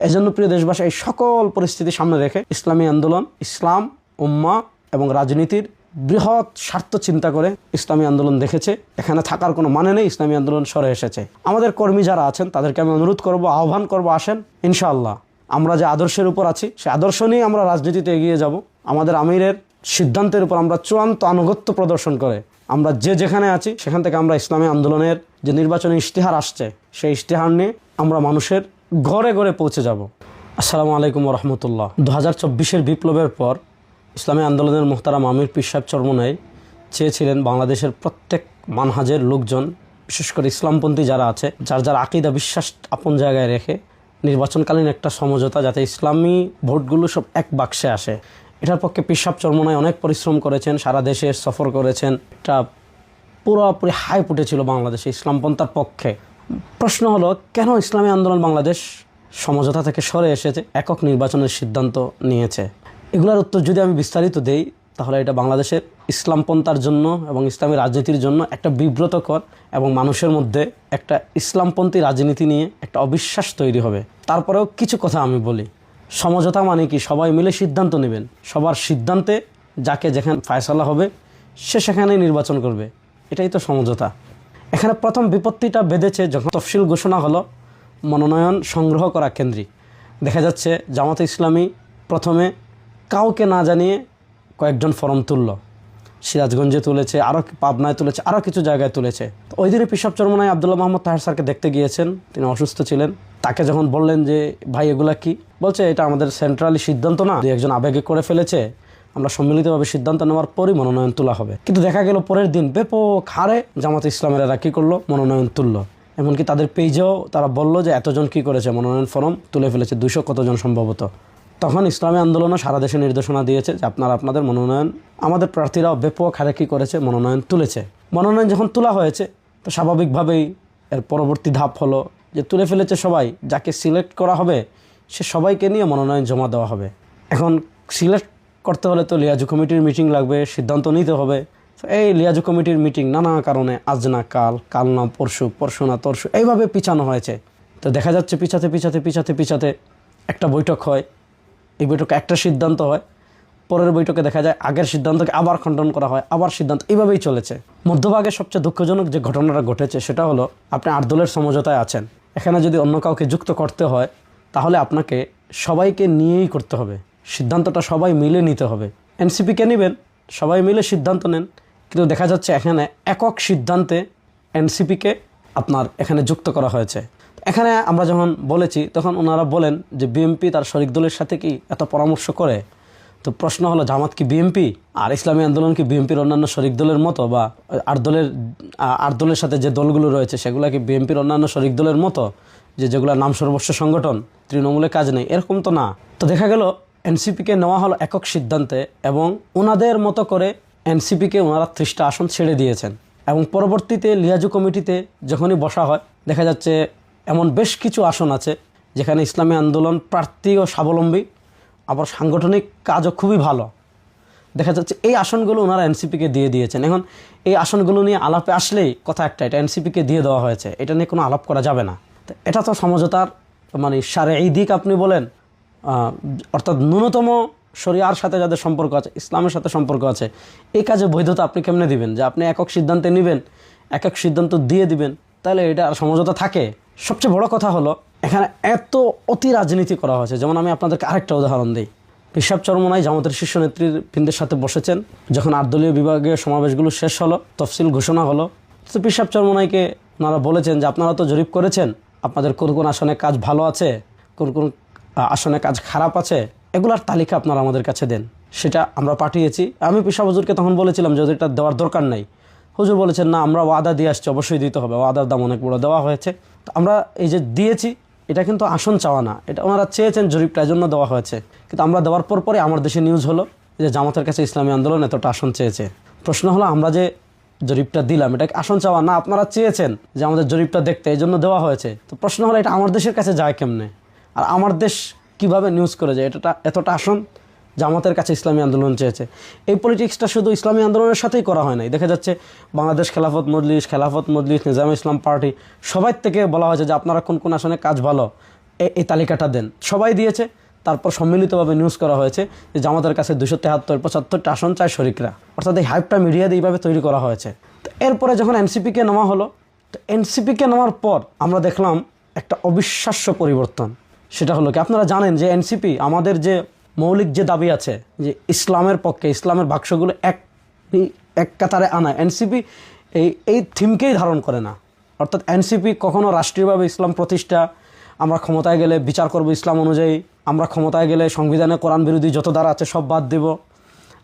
এজন্য প্রিয় দেশবাসী, এই সকল পরিস্থিতি সামনে রেখে ইসলামী আন্দোলন ইসলাম, উম্মাহ এবং রাজনীতির বৃহৎ স্বার্থ চিন্তা করে ইসলামী আন্দোলন দেখেছে এখানে থাকার কোনো মানে নেই, ইসলামী আন্দোলন সরে এসেছে। আমাদের কর্মী যারা আছেন তাদেরকে আমি অনুরোধ করব, আহ্বান করব, আসেন ইনশাআল্লাহ আমরা যে আদর্শের উপর আছি সেই আদর্শ নিয়ে আমরা রাজনীতিতে এগিয়ে যাব। আমাদের আমিরের সিদ্ধান্তের উপর আমরা চূড়ান্ত আনুগত্য প্রদর্শন করে আমরা যে যেখানে আছি সেখান থেকে আমরা ইসলামী আন্দোলনের যে নির্বাচনী ইশতেহার আসছে সেই ইশতেহার নিয়ে আমরা মানুষের ঘরে ঘরে পৌঁছে যাব। আসসালামু আলাইকুম ওয়া রাহমাতুল্লাহ। 2024-এর বিপ্লবের পর ইসলামী আন্দোলনের মুহতারাম আমির পীর সাহেব চরমোনাই চেয়েছিলেন বাংলাদেশের প্রত্যেক মানহাজের লোকজন, বিশেষ করে ইসলামপন্থী যারা আছে, যার যার আকীদা বিশ্বাস আপন জায়গায় রেখে নির্বাচনকালীন একটা সমঝোতা, যাতে ইসলামী ভোটগুলো সব এক বাক্সে আসে। এটার পক্ষে পীর সাহেব চরমোনাই অনেক পরিশ্রম করেছেন, সারা দেশে সফর করেছেন। এটা পুরোপুরি হাইপ উঠেছিল বাংলাদেশে ইসলামপন্থার পক্ষে। প্রশ্ন হলো, কেন ইসলামী আন্দোলন বাংলাদেশ সমঝোতা থেকে সরে এসেছে, একক নির্বাচনের সিদ্ধান্ত নিয়েছে? এগুলোর উত্তর যদি আমি বিস্তারিত দেই তাহলে এটা বাংলাদেশের ইসলামপন্থার জন্য এবং ইসলামী রাজনীতির জন্য একটা বিব্রতকর এবং মানুষের মধ্যে একটা ইসলামপন্থী রাজনীতি নিয়ে একটা অবিশ্বাস তৈরি হবে। তারপরেও কিছু কথা আমি বলি। সমঝোতা মানে কি? সবাই মিলে সিদ্ধান্ত নেবেন, সবার সিদ্ধান্তে যাকে যেখানে ফায়সালা হবে সে সেখানেই নির্বাচন করবে, এটাই তো সমঝোতা। এখানে প্রথম বিপত্তিটা বেঁধেছে যখন তফসিল ঘোষণা হলো মনোনয়ন সংগ্রহ করা কেন্দ্রিক। দেখা যাচ্ছে জামাতে ইসলামী প্রথমে কাউকে না জানিয়ে কয়েকজন ফরম তুলল, সিরাজগঞ্জে তুলেছে, আরও পাবনায় তুলেছে, আরও কিছু জায়গায় তুলেছে। তো ওই দিনে পীর সাহেব চরমোনাই আব্দুল্লাহ মোহাম্মদ তাহের স্যারকে দেখতে গিয়েছেন, তিনি অসুস্থ ছিলেন। তাকে যখন বললেন যে ভাই এগুলা কি, বলছে এটা আমাদের সেন্ট্রালি সিদ্ধান্ত না, একজন আবেগে করে ফেলেছে, আমরা সম্মিলিতভাবে সিদ্ধান্ত নেওয়ার পরই মনোনয়ন তোলা হবে। কিন্তু দেখা গেল পরের দিন ব্যাপক হারে জামাতে ইসলামের এরা কী করলো, মনোনয়ন তুললো। এমনকি তাদের পেজেও তারা বলল যে এতজন কি করেছে, মনোনয়ন ফর্ম তুলে ফেলেছে, 200 কতজন সম্ভবত। তখন ইসলামী আন্দোলনও সারা দেশে নির্দেশনা দিয়েছে যে আপনারা আপনাদের মনোনয়ন, আমাদের প্রার্থীরাও ব্যাপক হারে কী করেছে, মনোনয়ন তুলেছে। মনোনয়ন যখন তোলা হয়েছে তো স্বাভাবিকভাবেই এর পরবর্তী ধাপ হলো যে তুলে ফেলেছে সবাই, যাকে সিলেক্ট করা হবে সে সবাইকে নিয়ে মনোনয়ন জমা দেওয়া হবে। এখন সিলেক্ট করতে হলে তো লিয়াজু কমিটির মিটিং লাগবে, সিদ্ধান্ত নিতে হবে। এই লিয়াজু কমিটির মিটিং নানা কারণে আজ না কাল, কাল না পরশু, পরশু না তরশু, এইভাবে পিছানো হয়েছে। তো দেখা যাচ্ছে পিছাতে একটা বৈঠক হয়, এই বৈঠকে একটা সিদ্ধান্ত হয়, পরের বৈঠকে দেখা যায় আগের সিদ্ধান্তকে আবার খণ্ডন করা হয়, আবার সিদ্ধান্ত, এইভাবেই চলেছে। মধ্যভাগে সবচেয়ে দুঃখজনক যে ঘটনাটা ঘটেছে সেটা হলো, আপনি 8 দলের সমঝোতায় আছেন, এখানে যদি অন্য কাউকে যুক্ত করতে হয় তাহলে আপনাকে সবাইকে নিয়েই করতে হবে, সিদ্ধান্তটা সবাই মিলে নিতে হবে। এনসিপিকে নেবেন, সবাই মিলে সিদ্ধান্ত নেন, কিন্তু দেখা যাচ্ছে এখানে একক সিদ্ধান্তে এনসিপিকে আপনার এখানে যুক্ত করা হয়েছে। এখানে আমরা যখন বলেছি তখন ওনারা বলেন যে বিএনপি তার শরিক দলের সাথে কি এত পরামর্শ করে। তো প্রশ্ন হলো, জামাত কি বিএনপি আর ইসলামী আন্দোলন কি বিএনপির অন্যান্য শরিক দলের মতো, বা আট দলের সাথে যে দলগুলো রয়েছে সেগুলো কি বিএনপির অন্যান্য শরিক দলের মতো, যেগুলো নাম সর্বস্ব সংগঠন, তৃণমূলের কাজ নেই, এরকম তো না। তো দেখা গেল এনসিপিকে নেওয়া হলো একক সিদ্ধান্তে এবং ওনাদের মতো করে এনসিপিকে ওনারা 30টা আসন ছেড়ে দিয়েছেন। এবং পরবর্তীতে লিয়াজু কমিটিতে যখনই বসা হয় দেখা যাচ্ছে এমন বেশ কিছু আসন আছে যেখানে ইসলামী আন্দোলন প্রার্থী ও স্বাবলম্বী, আবার সাংগঠনিক কাজও খুবই ভালো। দেখা যাচ্ছে এই আসনগুলো ওনারা এনসিপিকে দিয়ে দিয়েছেন। এখন এই আসনগুলো নিয়ে আলাপে আসলেই কথা একটা, এটা এনসিপিকে দিয়ে দেওয়া হয়েছে, এটা নিয়ে কোনো আলাপ করা যাবে না। তো এটা তো সমঝোতার মানে শারঈ দিক আপনি বলেন, অর্থাৎ ন্যূনতম শরিয়ার সাথে যাদের সম্পর্ক আছে, ইসলামের সাথে সম্পর্ক আছে, এই কাজে বৈধতা আপনি কেমনে দিবেন? যে আপনি একক সিদ্ধান্তে নেবেন, একক সিদ্ধান্ত দিয়ে দিবেন, তাহলে এটা সমঝোতা থাকে? সবচেয়ে বড় কথা হলো এখানে এত অতি রাজনীতি করা হয়েছে। যেমন আমি আপনাদেরকে আরেকটা উদাহরণ দিই। পীর সাহেব চরমোনাই জামাতের শীর্ষ নেতৃবৃন্দের সাথে বসেছেন, যখন 8 দলীয় বিভাগীয় সমাবেশগুলো শেষ হলো, তফসিল ঘোষণা হলো, তো পীর সাহেব চরমোনাইকে ওনারা বলেছেন যে আপনারা তো জরিপ করেছেন, আপনাদের কোন কোন আসনে কাজ ভালো আছে, কোন কোন আসনে কাজ খারাপ আছে, এগুলার তালিকা আপনারা আমাদের কাছে দেন। সেটা আমরা পাঠিয়েছি। আমি পীর সাহেব হুজুরকে তখন বলেছিলাম যে এটা দেওয়ার দরকার নাই। হুজুর বলেছেন না, আমরা ওয়াদা দিয়ে আসছি, অবশ্যই দিতে হবে, ওয়াদার দাম অনেক বড় দেওয়া হয়েছে। তো আমরা এই যে দিয়েছি, এটা কিন্তু আসন চাওয়া না, এটা ওনারা চেয়েছেন জরিপটার জন্য দেওয়া হয়েছে। কিন্তু আমরা দেওয়ার পরে আমার দেশে নিউজ হলো যে জামাতের কাছে ইসলামী আন্দোলন এতটা আসন চেয়েছে। প্রশ্ন হলো, আমরা যে জরিপটা দিলাম এটা আসন চাওয়া না, আপনারা চেয়েছেন যে আমাদের জরিপটা দেখতে, এই জন্য দেওয়া হয়েছে। তো প্রশ্ন হলো, এটা আমার দেশের কাছে যায় কেমনে, আর আমার দেশ কিভাবে নিউজ করে যায় এতটা আসন জামাতের কাছে ইসলামী আন্দোলন চেয়েছে? এই পলিটিক্সটা শুধু ইসলামী আন্দোলনের সাথেই করা হয় নাই। দেখা যাচ্ছে বাংলাদেশ খেলাফত মজলিস, নিজামে ইসলাম পার্টি, সবাই থেকে বলা হয়েছে যে আপনারা কোন কোন আসনে কাজ ভালো, এই তালিকাটা দেন। সবাই দিয়েছে, তারপর সম্মিলিতভাবে নিউজ করা হয়েছে যে জামাতের কাছে 273-75টা আসন চায় শরিকরা, অর্থাৎ এই হাইপটা মিডিয়াতে এইভাবে তৈরি করা হয়েছে। তো এরপরে যখন এনসিপিকে নেওয়া হলো, তো এনসিপিকে নেওয়ার পর আমরা দেখলাম একটা অবিশ্বাস্য পরিবর্তন। সেটা হলো কি, আপনারা জানেন যে এনসিপি আমাদের যে মৌলিক যে দাবি আছে যে ইসলামের পক্ষে, ইসলামের বাক্সগুলো এক কাতারে আনা, এনসিপি এই থিমকেই ধারণ করে না। অর্থাৎ এনসিপি কখনো রাষ্ট্রীয়ভাবে ইসলাম প্রতিষ্ঠা, আমরা ক্ষমতায় গেলে বিচার করব ইসলাম অনুযায়ী, আমরা ক্ষমতায় গেলে সংবিধানে কোরআন বিরোধী যত ধারা আছে সব বাদ দেব,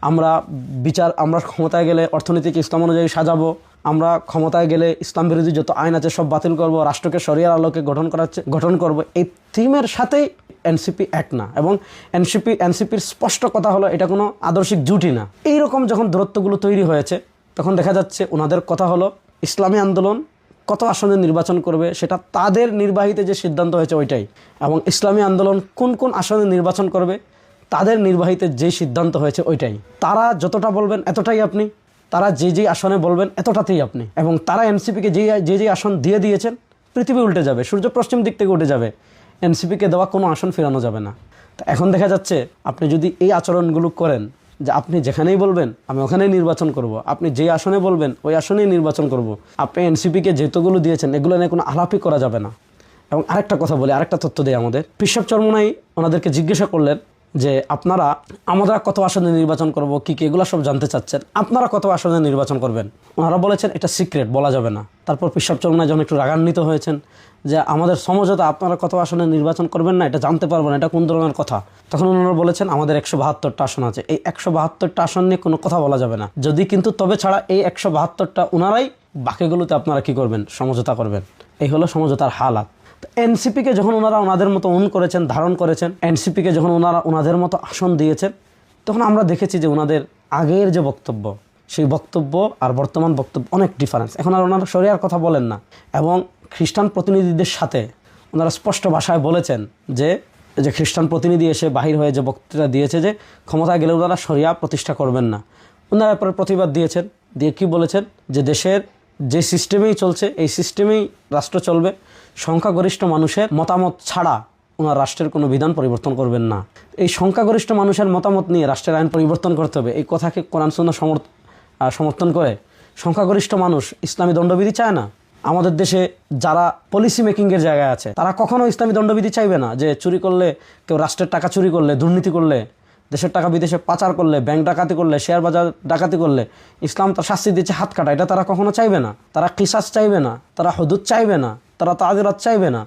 আমরা ক্ষমতায় গেলে অর্থনীতিকে ইসলাম অনুযায়ী সাজাবো, আমরা ক্ষমতায় গেলে ইসলাম বিরোধী যত আইন আছে সব বাতিল করব, রাষ্ট্রকে শরিয়ার আলোকে গঠন করব, এই থিমের সাথেই এনসিপি এক না। এবং এনসিপির স্পষ্ট কথা হলো এটা কোনো আদর্শিক জুটি না। এইরকম যখন দূরত্বগুলো তৈরি হয়েছে, তখন দেখা যাচ্ছে ওনাদের কথা হলো ইসলামী আন্দোলন কত আসনে নির্বাচন করবে সেটা তাদের নির্বাহীতে যে সিদ্ধান্ত হয়েছে ওইটাই, এবং ইসলামী আন্দোলন কোন কোন আসনে নির্বাচন করবে তাদের নির্বাহীতে যে সিদ্ধান্ত হয়েছে ওইটাই। তারা যতটা বলবেন এতটাই আপনি, তারা যে আসনে বলবেন এতটাতেই আপনি। এবং তারা এনসিপিকে যে আসন দিয়ে দিয়েছেন, পৃথিবী উল্টে যাবে, সূর্য পশ্চিম দিক থেকে উঠে যাবে, এনসিপিকে দেওয়া কোনো আসন ফেরানো যাবে না। তো এখন দেখা যাচ্ছে আপনি যদি এই আচরণগুলো করেন যে আপনি যেখানেই বলবেন আমি ওখানেই নির্বাচন করব, আপনি যে আসনে বলবেন ওই আসনেই নির্বাচন করব, আপনি এনসিপিকে যেতগুলো দিয়েছেন এগুলো নিয়ে কোনো আলাপই করা যাবে না। এবং আরেকটা কথা বলি, আরেকটা তথ্য দেয় আমাদের, পিশাব চরমোনাই ওনাদেরকে জিজ্ঞাসা করলেন যে আপনারা আমরা কত আসনে নির্বাচন করব, কি এগুলো সব জানতে চাচ্ছেন, আপনারা কত আসনে নির্বাচন করবেন। ওনারা বলেছেন এটা সিক্রেট, বলা যাবে না। তারপর পিশাব চরমোনাই যখন একটু রাগান্বিত হয়েছেন যে আমাদের সমঝোতা, আপনারা কত আসনে নির্বাচন করবেন না এটা জানতে পারবো না, এটা কোন ধরনের কথা, তখন ওনারা বলেছেন আমাদের 172টা আসন আছে, এই 172টা আসন নিয়ে কোনো কথা বলা যাবে না, যদি কিন্তু তবে ছাড়া এই 172টা ওনারাই বাকিগুলোতে আপনারা কি করবেন, সমঝোতা করবেন। এই হলো সমঝোতার হালাত। এনসিপিকে যখন ওনারা ওনাদের মতো করেছেন, ধারণ করেছেন, এনসিপিকে যখন ওনারা ওনাদের মতো আসন দিয়েছেন, তখন আমরা দেখেছি যে ওনাদের আগের যে বক্তব্য, সেই বক্তব্য আর বর্তমান বক্তব্য অনেক ডিফারেন্স। এখন আর ওনারা শরিয়ার কথা বলেন না, এবং খ্রিস্টান প্রতিনিধিদের সাথে ওনারা স্পষ্ট ভাষায় বলেছেন যে খ্রিস্টান প্রতিনিধি এসে বাহির হয়ে যে বক্তৃতা দিয়েছে যে ক্ষমতায় গেলে ওনারা শরিয়া প্রতিষ্ঠা করবেন না, ওনারা এরপরে প্রতিবাদ দিয়েছেন, দিয়ে কি বলেছেন যে দেশের যে সিস্টেমেই চলছে এই সিস্টেমেই রাষ্ট্র চলবে, সংখ্যাগরিষ্ঠ মানুষের মতামত ছাড়া ওনার রাষ্ট্রের কোনো বিধান পরিবর্তন করবেন না। এই সংখ্যাগরিষ্ঠ মানুষের মতামত নিয়ে রাষ্ট্রের আইন পরিবর্তন করতে হবে, এই কথাকে কোরআন সুন্নাহ সমর্থন করে। সংখ্যাগরিষ্ঠ মানুষ ইসলামী দণ্ডবিধি চায় না। আমাদের দেশে যারা পলিসি মেকিংয়ের জায়গায় আছে তারা কখনো ইসলামী দণ্ডবিধি চাইবে না, যে চুরি করলে, কেউ রাষ্ট্রের টাকা চুরি করলে, দুর্নীতি করলে, দেশের টাকা বিদেশে পাচার করলে, ব্যাংক ডাকাতি করলে, শেয়ার বাজার ডাকাতি করলে ইসলাম তার শাস্তি দিচ্ছে হাত কাটা, এটা তারা কখনো চাইবে না। তারা কিসাস চাইবে না, তারা হুদুদ চাইবে না, তারা তাজিরাত চাইবে না,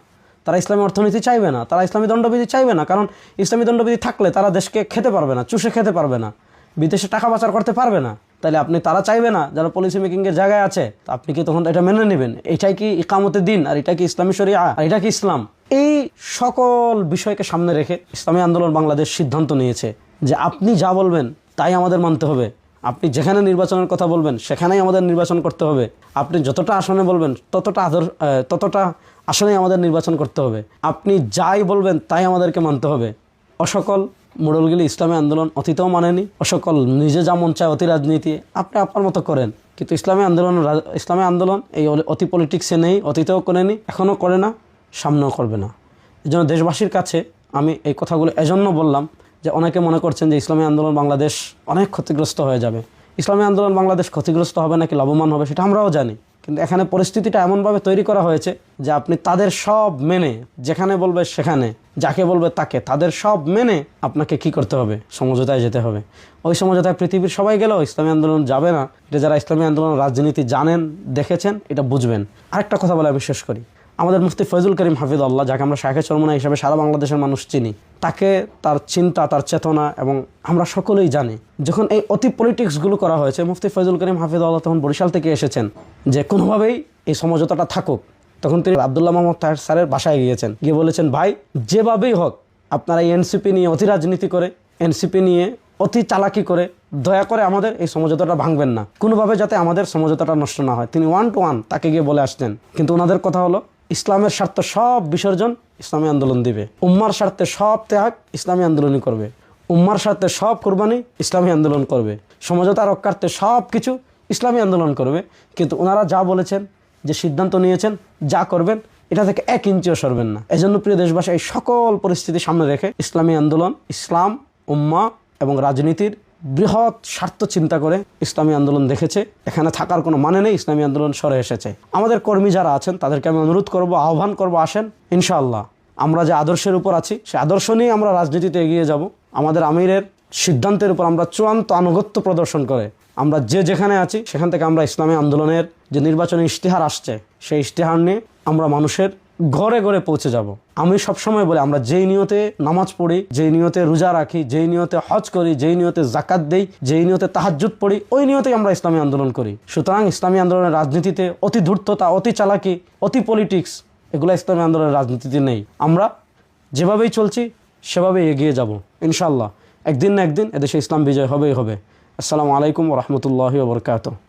তারা ইসলামী অর্থনীতি চাইবে না, তারা ইসলামী দণ্ডবিধি চাইবে না। কারণ ইসলামী দণ্ডবিধি থাকলে তারা দেশকে খেতে পারবে না, চুষে খেতে পারবে না, বিদেশে টাকা পাচার করতে পারবে না। তাহলে আপনি তারা চাইবে না যারা পলিসি মেকিংয়ের জায়গায় আছে, আপনি কি তখন এটা মেনে নেবেন? এটাই কি ইকামতের দিন? আর এটা কি ইসলামী শরিয়া? আর এটা কি ইসলাম? এই সকল বিষয়কে সামনে রেখে ইসলামী আন্দোলন বাংলাদেশ সিদ্ধান্ত নিয়েছে যে আপনি যা বলবেন তাই আমাদের মানতে হবে, আপনি যেখানে নির্বাচনের কথা বলবেন সেখানেই আমাদের নির্বাচন করতে হবে, আপনি যতটা আসনে বলবেন ততটা আসনেই আমাদের নির্বাচন করতে হবে, আপনি যাই বলবেন তাই আমাদেরকে মানতে হবে। অসকল মোড়লগুলি ইসলামী আন্দোলন অতীতেও মানেনি, অসকল নিজে যা মন চায় অতি রাজনীতি আপনি আপনার মতো করেন, কিন্তু ইসলামী আন্দোলন এই অতি পলিটিক্সে নেই, অতীতেও করেনি, এখনও করে না, সামনেও করবে না। এই জন্য দেশবাসীর কাছে আমি এই কথাগুলো এজন্য বললাম যে অনেকে মনে করছেন যে ইসলামী আন্দোলন বাংলাদেশ অনেক ক্ষতিগ্রস্ত হয়ে যাবে। ইসলামী আন্দোলন বাংলাদেশ ক্ষতিগ্রস্ত হবে নাকি লাভবান হবে সেটা আমরাও জানি, কিন্তু এখানে পরিস্থিতিটা এমনভাবে তৈরি করা হয়েছে যে আপনি তাদের সব মেনে, যেখানে বলবে সেখানে, যাকে বলবে তাকে, তাদের সব মেনে আপনাকে কি করতে হবে, সমঝোতায় যেতে হবে। ওই সমঝোতায় পৃথিবীর সবাই গেলেও ইসলামী আন্দোলন যাবে না। এটা যারা ইসলামী আন্দোলন রাজনীতি জানেন, দেখেছেন, এটা বুঝবেন। আরেকটা কথা বলে আমি শেষ করি, আমাদের মুফতি ফয়জুল করিম হাফিজাল্লাহ, যাকে আমরা শাইখে চরমোনাই হিসাবে সারা বাংলাদেশের মানুষ চিনি, তাকে, তার চিন্তা, তার চেতনা, এবং আমরা সকলেই জানি যখন এই অতি পলিটিক্সগুলো করা হয়েছে, মুফতি ফয়জুল করিম হাফিজাল্লাহ তখন বরিশাল থেকে এসেছেন যে কোনোভাবেই এই সমঝোতাটা থাকুক। তখন তিনি আব্দুল্লাহ মোহাম্মদ তাহের স্যারের বাসায় গিয়েছেন, গিয়ে বলেছেন ভাই যেভাবেই হোক আপনারা এই এনসিপি নিয়ে অতি রাজনীতি করে, এনসিপি নিয়ে অতি চালাকি করে দয়া করে আমাদের এই সমঝোতাটা ভাঙবেন না, কোনোভাবে যাতে আমাদের সমঝোতাটা নষ্ট না হয়। তিনি 1 to 1 তাকে গিয়ে বলে আসতেন। কিন্তু ওনাদের কথা হলো ইসলামের স্বার্থ সব বিসর্জন ইসলামী আন্দোলন দিবে, উম্মার স্বার্থে সব ত্যাগ ইসলামী আন্দোলনই করবে, উম্মার স্বার্থে সব কোরবানি ইসলামী আন্দোলন করবে, সমঝোতা রক্ষার্থে সব কিছু ইসলামী আন্দোলন করবে। কিন্তু ওনারা যা বলেছেন, যে সিদ্ধান্ত নিয়েছেন, যা করবেন, এটা থেকে 1 ইঞ্চিও সরবেন না। এজন্য প্রিয় দেশবাসী, এই সকল পরিস্থিতি সামনে রেখে ইসলামী আন্দোলন ইসলাম, উম্মাহ এবং রাজনীতির বৃহৎ স্বার্থ চিন্তা করে ইসলামী আন্দোলন দেখেছে এখানে থাকার কোনো মানে নেই, ইসলামী আন্দোলন সরে এসেছে। আমাদের কর্মী যারা আছেন তাদেরকে আমি অনুরোধ করব, আহ্বান করব, আসেন ইনশাআল্লাহ আমরা যে আদর্শের উপর আছি সে আদর্শ নিয়ে আমরা রাজনীতিতে এগিয়ে যাব। আমাদের আমিরের সিদ্ধান্তের উপর আমরা চূড়ান্ত আনুগত্য প্রদর্শন করে আমরা যে যেখানে আছি সেখান থেকে আমরা ইসলামী আন্দোলনের যে নির্বাচনী ইশতেহার আসছে সেই ইশতেহার নিয়ে আমরা মানুষের ঘরে ঘরে পৌঁছে যাব। আমি সবসময় বলি, আমরা যেই নিয়তে নামাজ পড়ি, যেই নিয়তে রোজা রাখি, যেই নিয়তে হজ করি, যেই নিয়তে জাকাত দেই, যেই নিয়তে তাহাজ্জুদ পড়ি, ওই নিয়তেই আমরা ইসলামী আন্দোলন করি। সুতরাং ইসলামী আন্দোলনের রাজনীতিতে অতি ধূর্ততা, অতি চালাকি, অতি পলিটিক্স এগুলো ইসলামী আন্দোলনের রাজনীতিতে নেই। আমরা যেভাবেই চলছি সেভাবেই এগিয়ে যাব ইনশাআল্লাহ। একদিন না একদিন এদেশে ইসলাম বিজয় হবেই হবে। আসসালামু আলাইকুম ওয়া রাহমাতুল্লাহি ওয়া বারাকাতুহু।